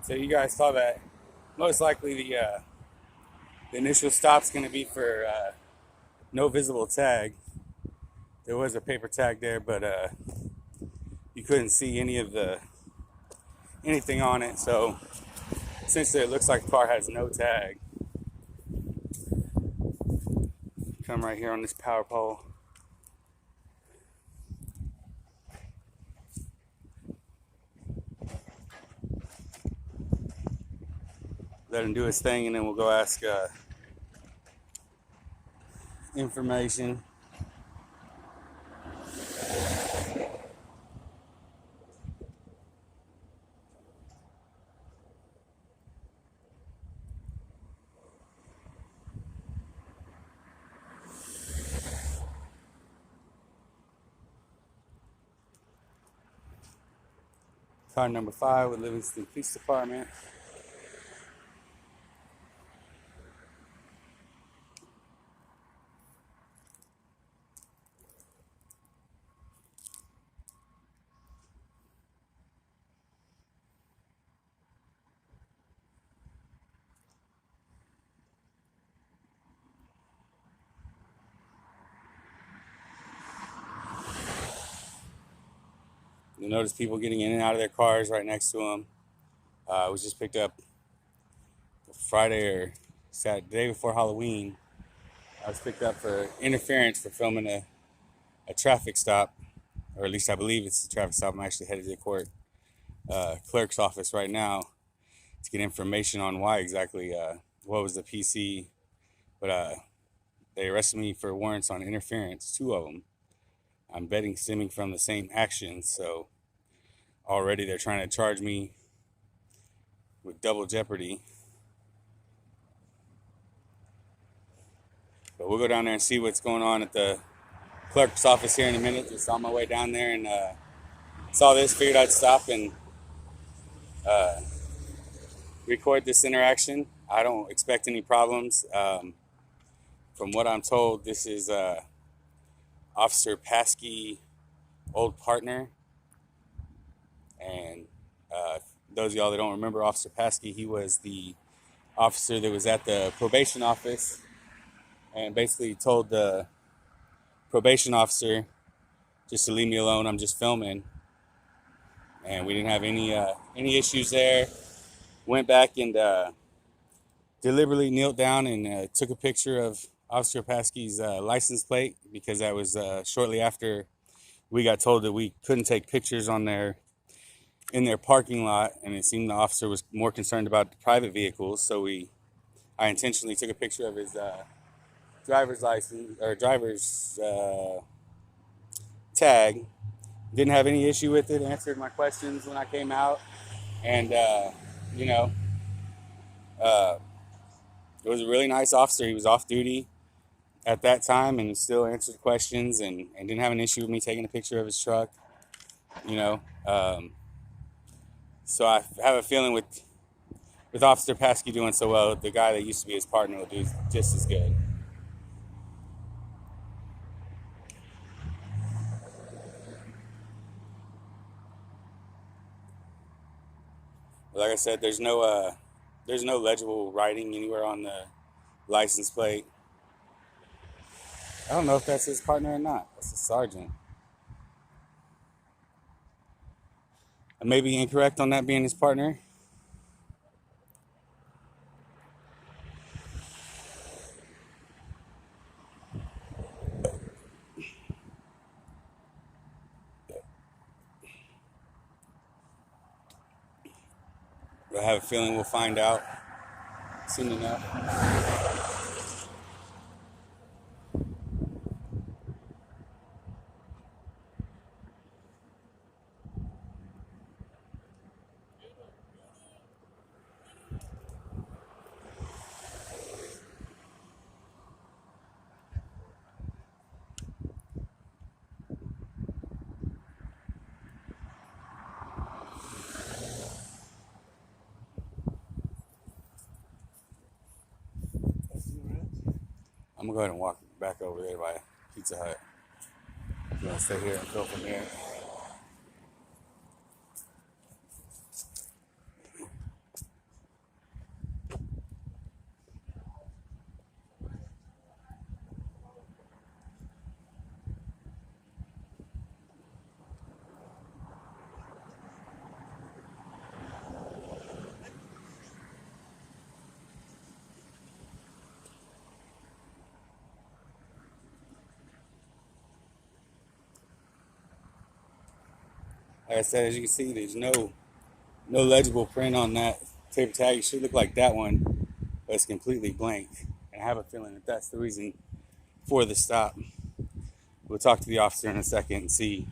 So you guys saw that. Most likely the initial stop's going to be for no visible tag. There was a paper tag there, but you couldn't see anything on it. So essentially, it looks like the car has no tag. Come right here on this power pole. Let him do his thing, and then we'll go ask information. Car number 5 with Livingston Police Department. You'll notice people getting in and out of their cars right next to them. It was just picked up Friday or Saturday, the day before Halloween. I was picked up for interference for filming a traffic stop, or at least I believe it's a traffic stop. I'm actually headed to the court clerk's office right now to get information on why exactly, what was the PC. But they arrested me for warrants on interference, 2 of them. I'm betting stemming from the same actions, so already they're trying to charge me with double jeopardy. But we'll go down there and see what's going on at the clerk's office here in a minute. Just on my way down there and saw this, figured I'd stop and record this interaction. I don't expect any problems. From what I'm told, this is Officer Paskey, old partner. And those of y'all that don't remember Officer Paskey, he was the officer that was at the probation office and basically told the probation officer just to leave me alone. I'm just filming. And we didn't have any issues there. Went back and deliberately knelt down and took a picture of Officer Paskey's license plate, because that was shortly after we got told that we couldn't take pictures in their parking lot, and it seemed the officer was more concerned about the private vehicles. So I intentionally took a picture of his driver's license or driver's tag. Didn't have any issue with it. Answered my questions when I came out, and it was a really nice officer. He was off duty at that time and still answered questions and didn't have an issue with me taking a picture of his truck. So I have a feeling with Officer Paskey doing so well, the guy that used to be his partner will do just as good. Like I said, there's no legible writing anywhere on the license plate. I don't know if that's his partner or not. That's a sergeant. I may be incorrect on that being his partner. But I have a feeling we'll find out soon enough. I'm gonna go ahead and walk back over there by Pizza Hut. I'm gonna stay here and go from here. Like I said, as you can see, there's no legible print on that taper tag. It should look like that one, but it's completely blank. And I have a feeling that that's the reason for the stop. We'll talk to the officer in a second and see.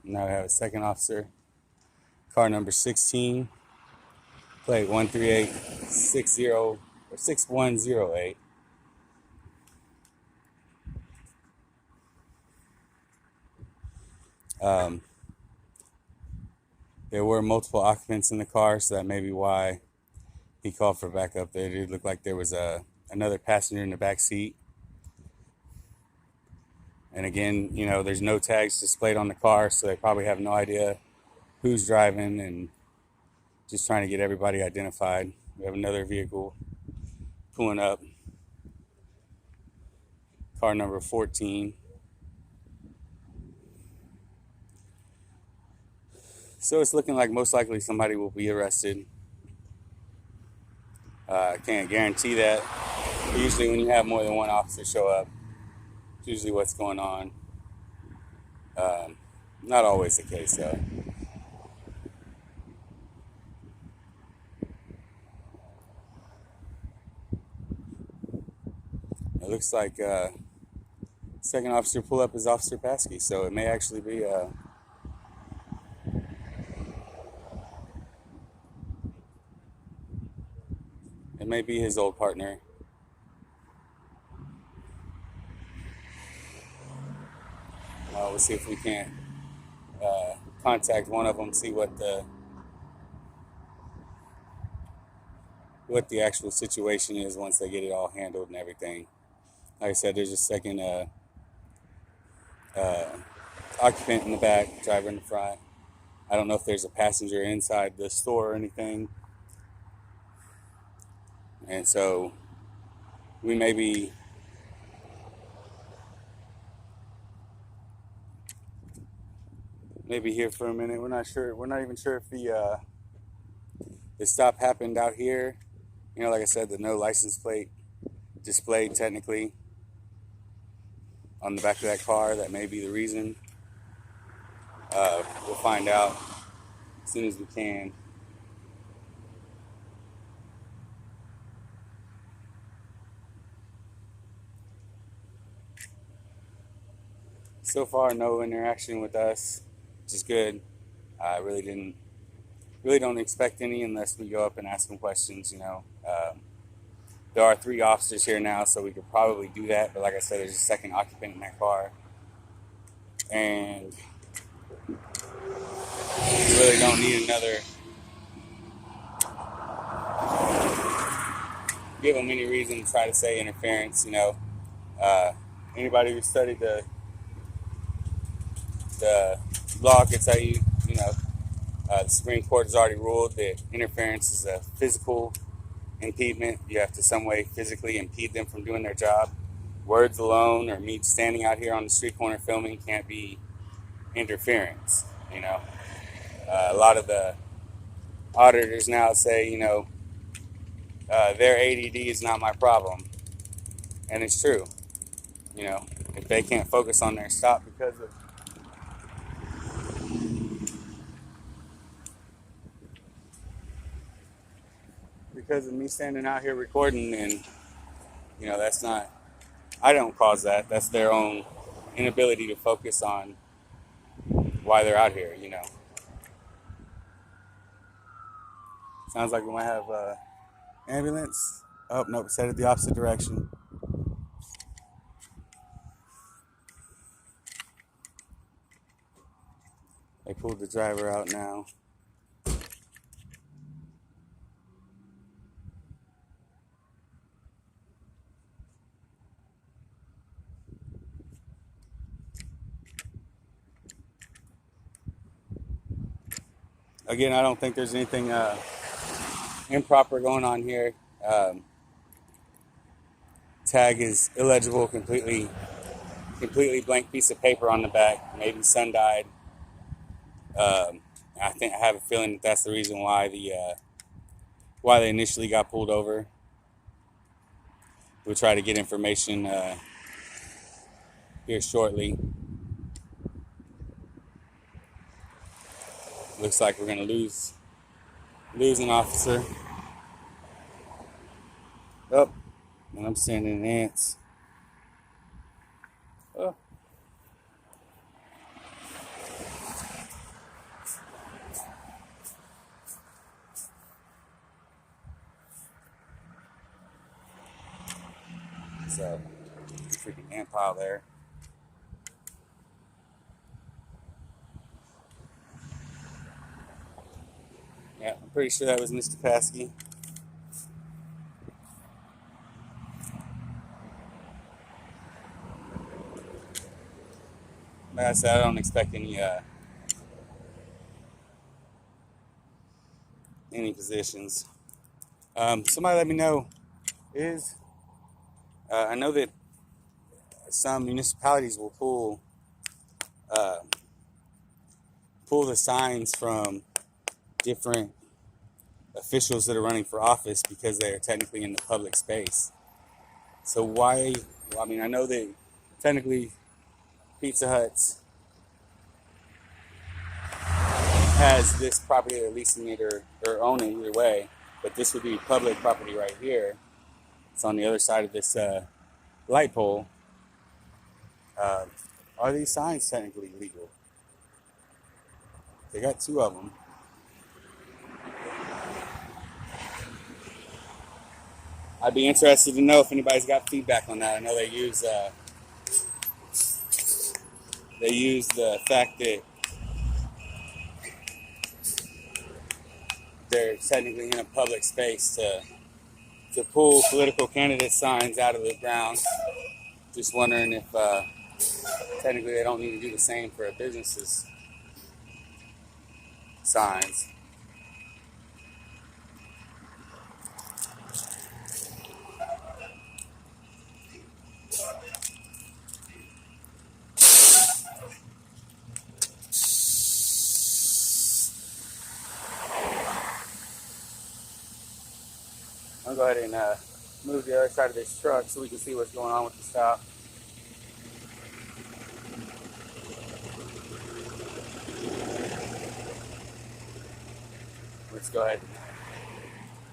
Now we have a second officer, car number 16, plate 13860 or 6108. There were multiple occupants in the car, so that may be why he called for backup. There did look like there was another passenger in the back seat. And again, you know, there's no tags displayed on the car, so they probably have no idea who's driving and just trying to get everybody identified. We have another vehicle pulling up, car number 14. So it's looking like most likely somebody will be arrested. I can't guarantee that. Usually when you have more than one officer show up, it's usually what's going on. Not always the case though. It looks like second officer pull up is Officer Paskey, so it may actually be it may be his old partner. We'll see if we can't contact one of them, see what the actual situation is once they get it all handled and everything. Like I said, there's a second occupant in the back, driver in the front. I don't know if there's a passenger inside the store or anything. And so we may be here for a minute. We're not sure. We're not even sure if the stop happened out here. You know, like I said, the no license plate displayed technically on the back of that car. That may be the reason. We'll find out as soon as we can. So far, no interaction with us, which is good. I really don't expect any unless we go up and ask them questions, you know. There are 3 officers here now, so we could probably do that. But like I said, there's a second occupant in that car. And we really don't need another. Give them any reason to try to say interference, you know. Anybody who studied the law can tell you, you know, the Supreme Court has already ruled that interference is a physical impediment. You have to some way physically impede them from doing their job. Words alone or me standing out here on the street corner filming can't be interference, you know. A lot of the auditors now say, you know, their ADD is not my problem. And it's true. You know, if they can't focus on their stop because of me standing out here recording, and you know, that's not, I don't cause that. That's their own inability to focus on why they're out here, you know. Sounds like we might have ambulance. Oh, nope, it's headed the opposite direction. They pulled the driver out now. Again, I don't think there's anything improper going on here. Tag is illegible, completely blank piece of paper on the back, maybe sun dyed. I have a feeling that that's the reason why why they initially got pulled over. We'll try to get information here shortly. Looks like we're gonna lose an officer. Oh, and I'm sending ants. Oh. So, freaking ant pile there. Yeah, I'm pretty sure that was Mr. Paskey. Like I said, I don't expect any positions. Somebody let me know. I know that some municipalities will pull the signs from different officials that are running for office because they are technically in the public space. So why? Well, I mean, I know that technically Pizza Hut's has this property, they're leasing it or own it either way, but this would be public property right here. It's on the other side of this light pole. Are these signs technically legal? They got two of them. I'd be interested to know if anybody's got feedback on that. I know they use the fact that they're technically in a public space to pull political candidate signs out of the ground. Just wondering if technically they don't need to do the same for a business's signs. I'll go ahead and move the other side of this truck so we can see what's going on with the stop. Let's go ahead and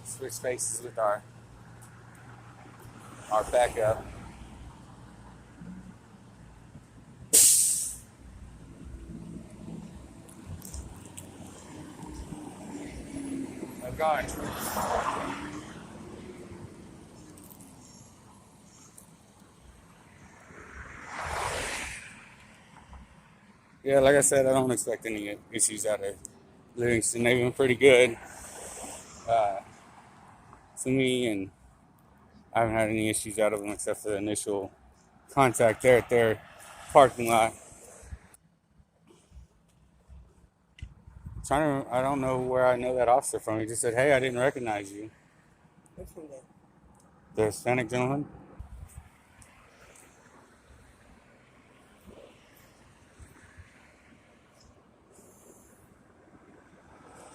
switch spaces with our backup. Oh God. Yeah, like I said, I don't expect any issues out of Livingston. They've been pretty good to me, and I haven't had any issues out of them except for the initial contact there at their parking lot. I don't know where I know that officer from. He just said, "Hey, I didn't recognize you." Which one did? The Hispanic gentleman.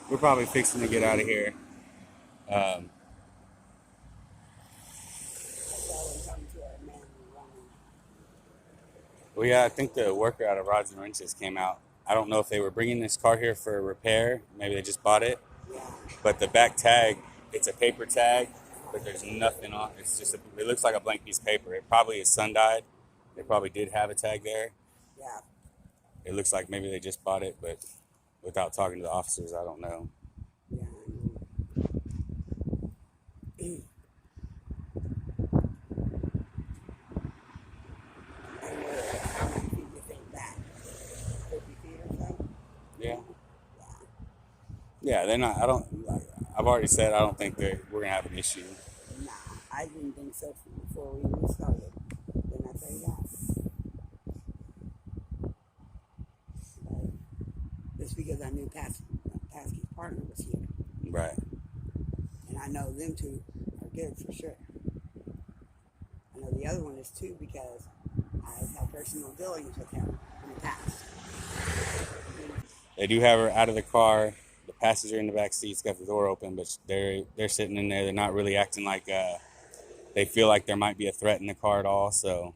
We're probably fixing to get out of here. Well, yeah, I think the worker out of Rods and Wrenches came out. I don't know if they were bringing this car here for a repair. Maybe they just bought it. Yeah. But the back tag, it's a paper tag, but there's nothing on it. It's just it looks like a blank piece of paper. It probably is sun dyed. They probably did have a tag there. Yeah. It looks like maybe they just bought it, but without talking to the officers, I don't know. Yeah. And how many feet do you think back? 50 feet or so? Yeah. Yeah, they're not. I've already said I don't think that we're gonna have an issue. Nah, I didn't think so before we even started. Didn't I tell you that? But just because I knew Paskey's partner was here. Right. And I know them two are good for sure. I know the other one is too because I've had personal dealings with him in the past. They do have her out of the car. The passenger in the back seat's got the door open, but they're sitting in there. They're not really acting like they feel like there might be a threat in the car at all. So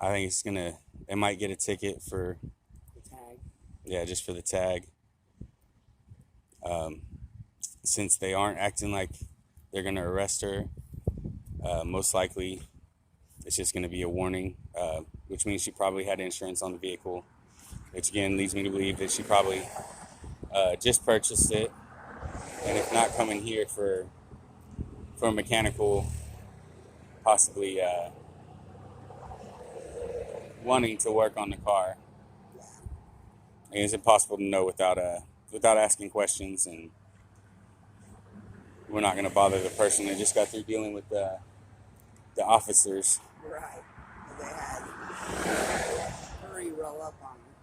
I think they might get a ticket for The tag. Yeah, just for the tag. Since they aren't acting like they're gonna arrest her, most likely it's just gonna be a warning, which means she probably had insurance on the vehicle, which again leads me to believe that she probably just purchased it, and if not coming here for a mechanical, possibly wanting to work on the car. And it's impossible to know without asking questions, and we're not going to bother the person that just got through dealing with the officers. Right. They had hurry roll up on them.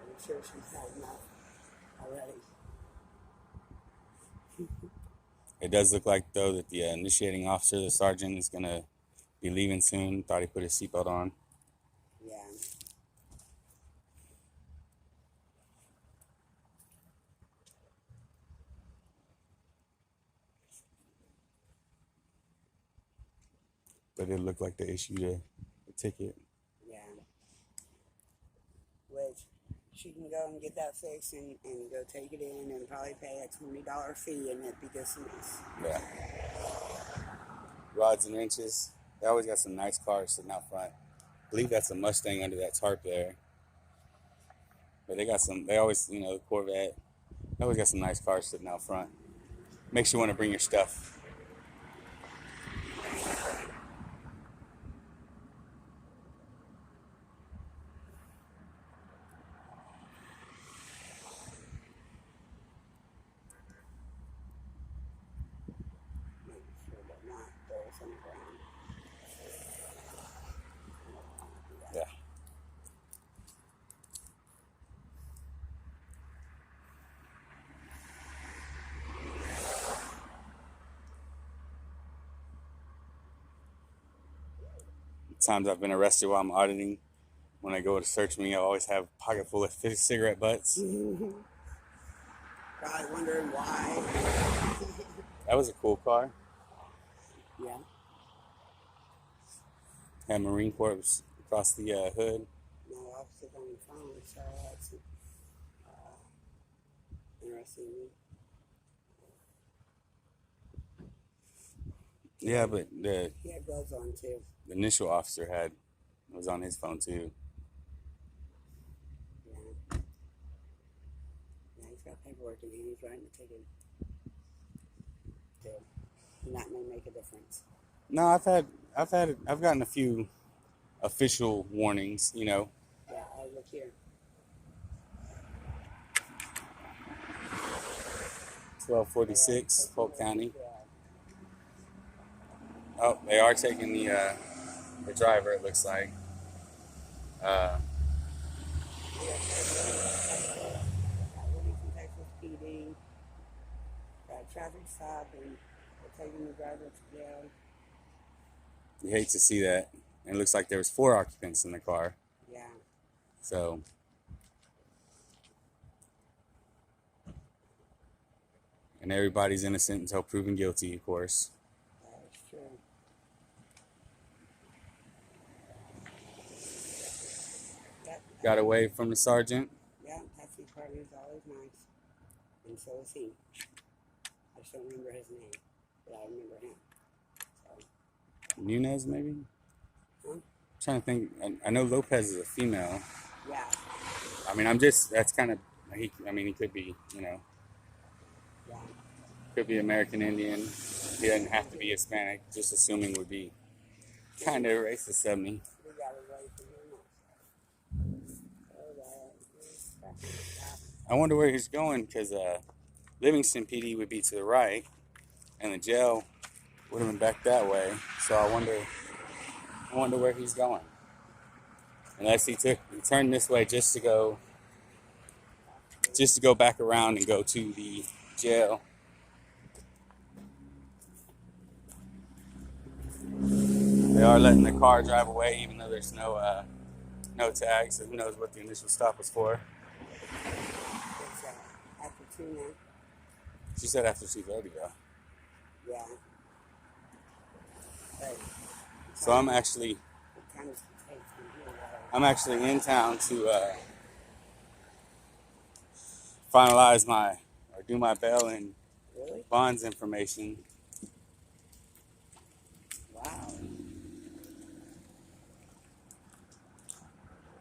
I'm sure she's had enough already. It does look like, though, that the initiating officer, the sergeant, is going to be leaving soon. Thought he put his seatbelt on. Yeah. But it looked like they issued a ticket. Yeah. Which she can go and get that fixed and go take it in and probably pay a $20 fee and it'd be dismissed. Yeah. Rods and wrenches. They always got some nice cars sitting out front. I believe that's a Mustang under that tarp there. But they always, the Corvette. They always got some nice cars sitting out front. Makes you want to bring your stuff. Make sure they're not those on the ground. Yeah. Times I've been arrested while I'm auditing. When I go to search me, I always have a pocket full of cigarette butts. Probably wondering why. That was a cool car. Yeah. Had Marine Corps across the hood. No officer on the phone, so that's interesting. Yeah, but the He had gloves on too. initial officer was on his phone too. Yeah. Yeah, he's got paperwork and he's writing the ticket. Too. And that may make a difference. No, I've gotten a few official warnings, Yeah, look here. 1246, Polk County. Oh, they are taking the driver, it looks like. Livingston TX PD. Got a traffic stop and they're taking the driver to jail. You hate to see that. And it looks like there was 4 occupants in the car. Yeah. So and everybody's innocent until proven guilty, of course. That's true. Yep. Got away from the sergeant. Yeah, taxi party is always nice. And so is he. I just don't remember his name, but I remember him. So, Nunez, maybe? huh? I'm trying to think. I know Lopez is a female. Yeah. I mean, that's kind of, he could be, Yeah. could be American Indian. He doesn't have to be Hispanic. Just assuming would be kind of racist of me. We got away from him also. I wonder where he's going, because Livingston PD would be to the right, and the jail would have been back that way. So I wonder where he's going. unless he turned this way just to go back around and go to the jail. They are letting the car drive away, even though there's no tag, so who knows what the initial stop was for. It's after 2 now. She said after 2:30 though. Yeah. But So I'm actually in town to finalize do my bail and Really? bonds information. Wow.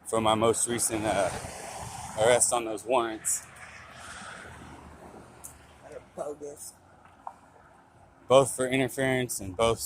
For my most recent arrest on those warrants. What a bogus. Both for interference and both